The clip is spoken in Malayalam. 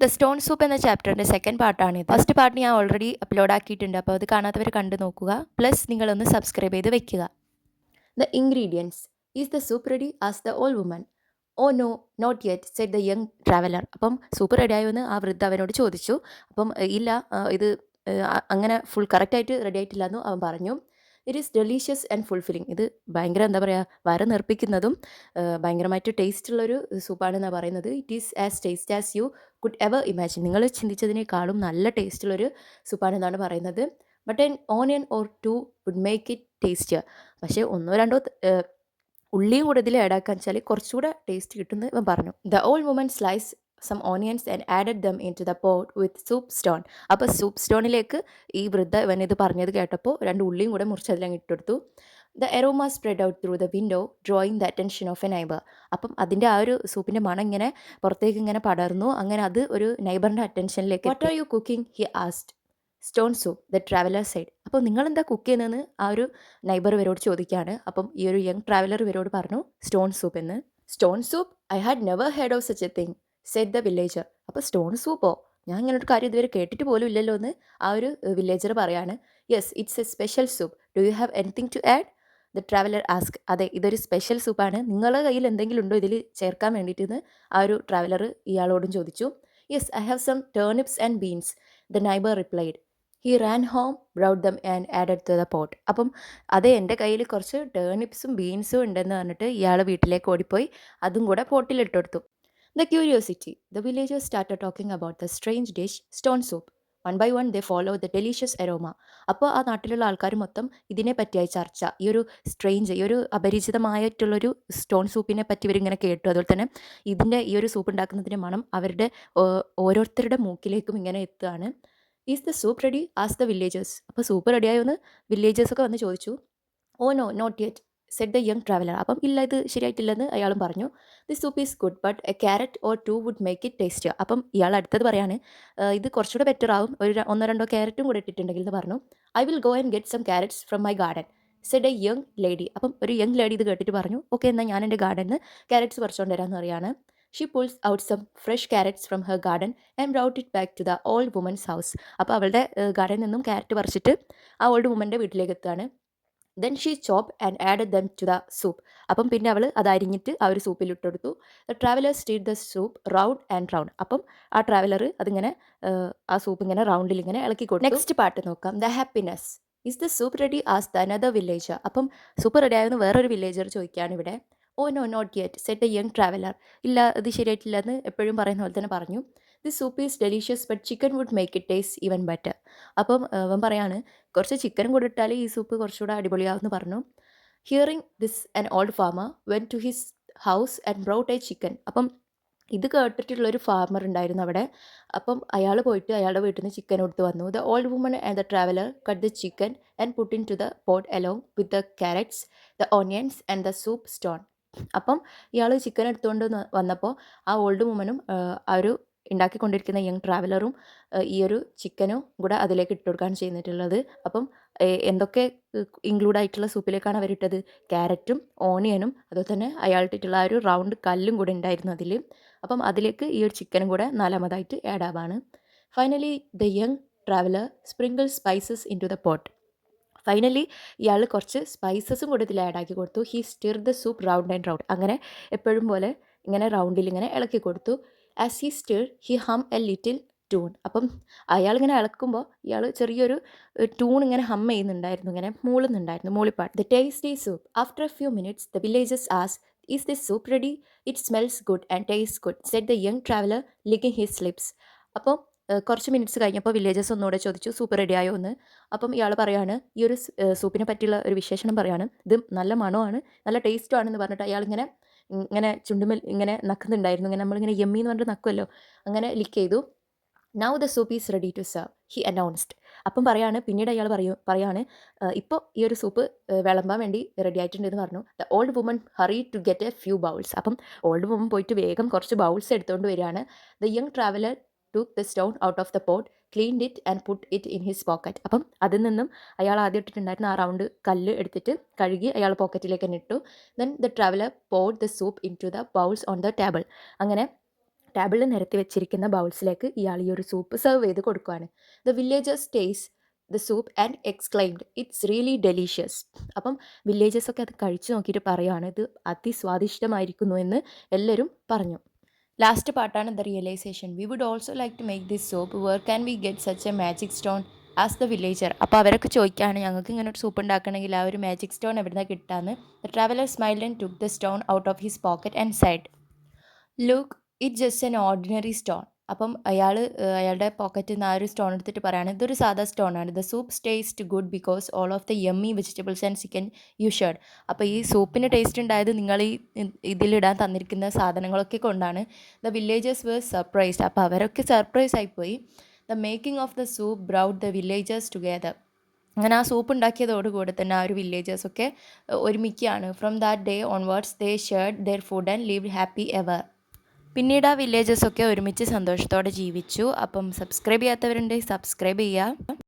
ദ സ്റ്റോൺ സൂപ്പ് എന്ന ചാപ്റ്ററിൻ്റെ സെക്കൻഡ് പാർട്ടാണിത്. ഫസ്റ്റ് പാർട്ട് ഞാൻ ഓൾറെഡി അപ്ലോഡ് ആക്കിയിട്ടുണ്ട്, അപ്പോൾ അത് കാണാത്തവർ കണ്ടു നോക്കുക. പ്ലസ് നിങ്ങളൊന്ന് സബ്സ്ക്രൈബ് ചെയ്ത് വെക്കുക. The ingredients. Is the soup ready? ആസ് the old woman. Oh no, not yet, said the young traveller. അപ്പം സൂപ്പ് റെഡി ആയോന്ന് ആ വൃദ്ധ അവനോട് ചോദിച്ചു. അപ്പം ഇല്ല, ഇത് അങ്ങനെ ഫുൾ കറക്റ്റായിട്ട് റെഡി ആയിട്ടില്ല എന്ന് അവൻ പറഞ്ഞു. It is delicious and fulfilling. ഇത് ഭയങ്കര എന്താ പറയുക, വര നിർപ്പിക്കുന്നതും ഭയങ്കരമായിട്ട് ടേസ്റ്റുള്ളൊരു സൂപ്പാണെന്നാണ് പറയുന്നത്. It is as taste as you could ever imagine. നിങ്ങൾ ചിന്തിച്ചതിനേക്കാളും നല്ല ടേസ്റ്റുള്ളൊരു സൂപ്പാണെന്നാണ് പറയുന്നത്. But an onion or two would make it tastier. പക്ഷേ ഒന്നോ രണ്ടോ ഉള്ളിയും കൂടെ ഇതിൽ ആഡാക്കാൻ വെച്ചാൽ കുറച്ചുകൂടെ ടേസ്റ്റ് കിട്ടുമെന്ന് ഇവൻ പറഞ്ഞു. The old woman slice some onions and added them into the pot with soup stone. അപ്പോൾ സൂപ്പ് സ്റ്റോണിലേക്ക് ഈ വൃദ്ധ ഇവൻ ഇത് പറഞ്ഞത് കേട്ടപ്പോൾ 2 ഉള്ളിയും കൂടെ മുറിച്ച് അതിലങ്ങ് ഇട്ടെടുത്തു. The aroma spread out through the window drawing the attention of a neighbour. അപ്പം അതിൻ്റെ ആ ഒരു സൂപ്പിൻ്റെ മണം ഇങ്ങനെ പുറത്തേക്ക് ഇങ്ങനെ പടർന്നു. അങ്ങനെ അത് ഒരു നൈബറിൻ്റെ അറ്റൻഷനിലേക്ക്. What are you cooking? He asked. Stone soup, the traveller said. അപ്പോൾ നിങ്ങളെന്താ കുക്ക് ചെയ്യുന്നതെന്ന് ആ ഒരു നൈബർ ഇവരോട് ചോദിക്കുകയാണ്. അപ്പം ഈ ഒരു യങ് ട്രാവലർ ഇവരോട് പറഞ്ഞു സ്റ്റോൺ സൂപ്പ് എന്ന്. Stone soup? I had never heard of such A thing, said the villager. അപ്പോൾ സ്റ്റോൺ സൂപ്പോ, ഞാൻ ഇങ്ങനെ ഒരു കാര്യം ഇതുവരെ കേട്ടിട്ട് പോലും ഇല്ലല്ലോ എന്ന് ആ ഒരു വില്ലേജർ പറയാണ്. Yes, it's a special soup. Do you have anything to add? The traveller ask. അതെ, ഇതൊരു സ്പെഷ്യൽ സൂപ്പാണ്. നിങ്ങളുടെ കയ്യിൽ എന്തെങ്കിലും ഉണ്ടോ ഇതിൽ ചേർക്കാൻ വേണ്ടിയിട്ടെന്ന് ആ ഒരു ട്രാവലർ ഇയാളോടും ചോദിച്ചു. Yes, I have some turnips and beans, the neighbour replied. He ran home brought them and added to the pot. അപ്പം അതെ, എൻ്റെ കയ്യിൽ കുറച്ച് ടേർണിപ്സും ബീൻസും ഉണ്ടെന്ന് പറഞ്ഞിട്ട് ഇയാൾ വീട്ടിലേക്ക് ഓടിപ്പോയി അതും കൂടെ പോട്ടിലിട്ടെടുത്തു. The curiosity. The villagers started talking about the strange dish stone soup. One by one they follow the delicious aroma. അപ്പോൾ ആ നാട്ടിലുള്ള ആൾക്കാർ മൊത്തം ഇതിനെ പറ്റിയായി ചർച്ച. ഈ ഒരു സ്ട്രേഞ്ച്, ഈ ഒരു അപരിചിതമായിട്ടുള്ളൊരു സ്റ്റോൺ സൂപ്പിനെ പറ്റി ഇവരിങ്ങനെ കേട്ടു. അതുപോലെ തന്നെ ഇതിൻ്റെ ഈ ഒരു സൂപ്പ് ഉണ്ടാക്കുന്നതിൻ്റെ മണം അവരുടെ ഓരോരുത്തരുടെ മൂക്കിലേക്കും ഇങ്ങനെ എത്തുകയാണ്. Is the soup ready? ആസ് ദ വില്ലേജേഴ്സ്. അപ്പോൾ സൂപ്പ് റെഡിയായോ എന്ന് വില്ലേജേഴ്സൊക്കെ വന്ന് ചോദിച്ചു. Oh no, not yet, said the young traveller. അപ്പം ഇല്ല, ഇത് ശരിയായിട്ടില്ലെന്ന് അയാളും പറഞ്ഞു. The soup is good but a carrot or two would make it taste. അപ്പം ഇയാൾ അടുത്തത് പറയാണ്, ഇത് കുറച്ചുകൂടെ ബെറ്റർ ആവും, ഒരു ഒന്നോ രണ്ടോ ക്യാരറ്റും കൂടെ ഇട്ടിട്ടുണ്ടെങ്കിൽ എന്ന് പറഞ്ഞു. I will go and get some carrots from my garden, said a young lady. അപ്പം ഒരു യങ് ലേഡി ഇത് കേട്ടിട്ട് പറഞ്ഞു, ഓക്കെ, എന്നാൽ ഞാൻ എൻ്റെ ഗാർഡനിൽ നിന്ന് ക്യാരറ്റ്സ് പറിച്ചുകൊണ്ട് വരാമെന്ന് പറയാണ്. She pulls out some fresh carrots from her garden and brought it back to the old woman's house. അപ്പോൾ അവളുടെ ഗാർഡനിൽ നിന്നും ക്യാരറ്റ് പറിച്ചിട്ട് ആ ഓൾഡ് വുമൻ്റെ വീട്ടിലേക്ക് എത്തുകയാണ്. Then she chop and added them to the soup. അപ്പം പിന്നെ അവൾ അത് അരിഞ്ഞിട്ട് ആ ഒരു സൂപ്പിൽ ഇട്ടെടുത്തു. The traveller stirred the soup round and round. അപ്പം ആ ട്രാവലർ അതിങ്ങനെ ആ സൂപ്പ് ഇങ്ങനെ റൗണ്ടിൽ ഇങ്ങനെ ഇളക്കി കൊടുത്തു. നെക്സ്റ്റ് പാർട്ട് നോക്കാം. The happiness. Is the soup ready? ആസ് ദ അനദർ വില്ലേജർ. അപ്പം സൂപ്പ് റെഡി ആയെന്ന് വേറൊരു വില്ലേജർ ചോദിക്കുകയാണ് ഇവിടെ. Oh no, not yet, said the young traveller. ഇല്ല, ഇത് ശരിയായിട്ടില്ല എന്ന് എപ്പോഴും പറയുന്ന പോലെ തന്നെ പറഞ്ഞു. The soup is delicious but chicken would make it taste even better. അപ്പം അവൻ പറയാണ്, കുറച്ച് ചിക്കനും കൂടെ ഇട്ടാൽ ഈ സൂപ്പ് കുറച്ചുകൂടെ അടിപൊളിയാവുമെന്ന് പറഞ്ഞു. Hearing this an old farmer went to his house and brought a chicken. അപ്പം ഇത് കേട്ടിട്ടുള്ളൊരു ഫാർമർ ഉണ്ടായിരുന്നു അവിടെ. അപ്പം അയാൾ പോയിട്ട് അയാളുടെ വീട്ടിൽ നിന്ന് ചിക്കൻ എടുത്ത് വന്നു. The old woman and the traveller cut the chicken and put into the pot along with the carrots, the onions and the soup stone. അപ്പം ഇയാൾ ചിക്കൻ എടുത്തുകൊണ്ട് വന്നപ്പോൾ ആ ഓൾഡ് വുമനും ആ ഒരു ഉണ്ടാക്കിക്കൊണ്ടിരിക്കുന്ന യങ് ട്രാവലറും ഈ ഒരു ചിക്കനും കൂടെ അതിലേക്ക് ഇട്ട് കൊടുക്കുകയാണ് ചെയ്തിട്ടുള്ളത്. അപ്പം എന്തൊക്കെ ഇൻക്ലൂഡ് ആയിട്ടുള്ള സൂപ്പിലേക്കാണ് അവരിട്ടത്? ക്യാരറ്റും ഓണിയനും അതുപോലെ തന്നെ അയാളിട്ടിട്ടുള്ള ആ ഒരു റൗണ്ട് കല്ലും കൂടെ ഉണ്ടായിരുന്നു അതിൽ. അപ്പം അതിലേക്ക് ഈ ഒരു ചിക്കനും കൂടെ നാലാമതായിട്ട് ആഡ് ആവാണ്. Finally the young traveller sprinkle spices into the pot. Finally ഇയാൾ കുറച്ച് സ്പൈസസും കൂടെ ഇതിൽ ആഡ് ആക്കി കൊടുത്തു. He stir the soup round and round. അങ്ങനെ എപ്പോഴും പോലെ ഇങ്ങനെ റൗണ്ടിൽ ഇങ്ങനെ ഇളക്കി കൊടുത്തു. As he stir he hum a little tune. അപ്പം അയാളിങ്ങനെ ഇളക്കുമ്പോൾ ഇയാൾ ചെറിയൊരു ട്യൂൺ ഇങ്ങനെ ഹം ചെയ്യുന്നുണ്ടായിരുന്നു, ഇങ്ങനെ മൂളുന്നുണ്ടായിരുന്നു, മൂളിപ്പാട്ട്. The tasty soup. After a few minutes the villages as, is this soup ready? It smells good and taste good, said the young traveller licking his lips. അപ്പോൾ കുറച്ച് മിനിറ്റ്സ് കഴിഞ്ഞപ്പോൾ വില്ലേജസ് ഒന്നുകൂടെ ചോദിച്ചു സൂപ്പ് റെഡി ആയോ എന്ന്. അപ്പം ഇയാൾ പറയാണ്, ഈ ഒരു സൂപ്പിനെ പറ്റിയുള്ള ഒരു വിശേഷണം പറയാണ്, ഇത് നല്ല മണമാണ്, നല്ല ടേസ്റ്റും ആണെന്ന് പറഞ്ഞിട്ട് അയാൾ ഇങ്ങനെ ചുണ്ടുമൽ ഇങ്ങനെ നക്കുന്നുണ്ടായിരുന്നു. ഇങ്ങനെ നമ്മളിങ്ങനെ യമ്മി എന്ന് പറഞ്ഞിട്ട് നക്കുമല്ലോ, അങ്ങനെ ലിക്ക് ചെയ്തു. Now the soup is ready to serve, he announced. അപ്പം പിന്നീട് അയാൾ പറയാണ്, ഇപ്പോൾ ഈ ഒരു സൂപ്പ് വിളമ്പാൻ വേണ്ടി റെഡി ആയിട്ടുണ്ട് എന്ന് പറഞ്ഞു. The old woman hurry to get a few bowls. അപ്പം ഓൾഡ് വുമൺ പോയിട്ട് വേഗം കുറച്ച് ബൗൾസ് എടുത്തുകൊണ്ട് വരികയാണ്. The young traveller took the stone out of the pot, cleaned it and put it in his pocket. അപ്പം അതിൽ നിന്നും അയാൾ ആദ്യം ഇട്ടിട്ടുണ്ടായിരുന്ന ആ റൗണ്ട് കല്ല് എടുത്തിട്ട് കഴുകി അയാൾ പോക്കറ്റിലേക്ക് തന്നെ ഇട്ടു. Then the traveller poured the soup into the bowls on the table. അങ്ങനെ ടേബിളിൽ നിരത്തി വെച്ചിരിക്കുന്ന ബൗൾസിലേക്ക് ഇയാൾ ഈ ഒരു സൂപ്പ് സെർവ് ചെയ്ത് കൊടുക്കുകയാണ്. The villagers taste the soup and exclaimed it's really delicious. അപ്പം വില്ലേജേഴ്സൊക്കെ അത് കഴിച്ചു നോക്കിയിട്ട് പറയുകയാണ് ഇത് അതിസ്വാദിഷ്ടമായിരിക്കുന്നു എന്ന് എല്ലാവരും പറഞ്ഞു. ലാസ്റ്റ് പാർട്ടാണ് the realisation. We would also like to make this soup. Where can we get such a magic stone ആസ് ദ വില്ലേജർ. അപ്പോൾ അവരൊക്കെ ചോദിക്കുകയാണ് ഞങ്ങൾക്ക് ഇങ്ങനെ ഒരു സൂപ്പ് ഉണ്ടാക്കണമെങ്കിൽ ആ ഒരു മാജിക് സ്റ്റോൺ എവിടുന്ന കിട്ടാന്ന്. The traveller smiled and took the stone out of his pocket and said look it just an ordinary stone. അപ്പം അയാളുടെ പോക്കറ്റിൽ നിന്ന് ആ ഒരു സ്റ്റോൺ എടുത്തിട്ട് പറയുകയാണ് ഇതൊരു സാധാ സ്റ്റോൺ ആണ്. The soup taste good because all of the yummy vegetables and chicken you shared. അപ്പോൾ ഈ സൂപ്പിന് ടേസ്റ്റ് ഉണ്ടായത് നിങ്ങൾ ഈ ഇതിലിടാൻ തന്നിരിക്കുന്ന സാധനങ്ങളൊക്കെ കൊണ്ടാണ്. The villagers were surprised. അപ്പോൾ അവരൊക്കെ സർപ്രൈസ് ആയിപ്പോയി. The making of the soup brought the villagers together. അങ്ങനെ ആ സൂപ്പ് ഉണ്ടാക്കിയതോടുകൂടി തന്നെ ആ ഒരു വില്ലേജേഴ്സൊക്കെ ഒരുമിക്കുകയാണ്. From that day onwards they shared their food and lived happy ever. പിന്നീട് ആ വില്ലേജസൊക്കെ ഒരുമിച്ച് സന്തോഷത്തോടെ ജീവിച്ചു. അപ്പം സബ്സ്ക്രൈബ് ചെയ്യാത്തവരുണ്ടെങ്കിൽ സബ്സ്ക്രൈബ് ചെയ്യുക.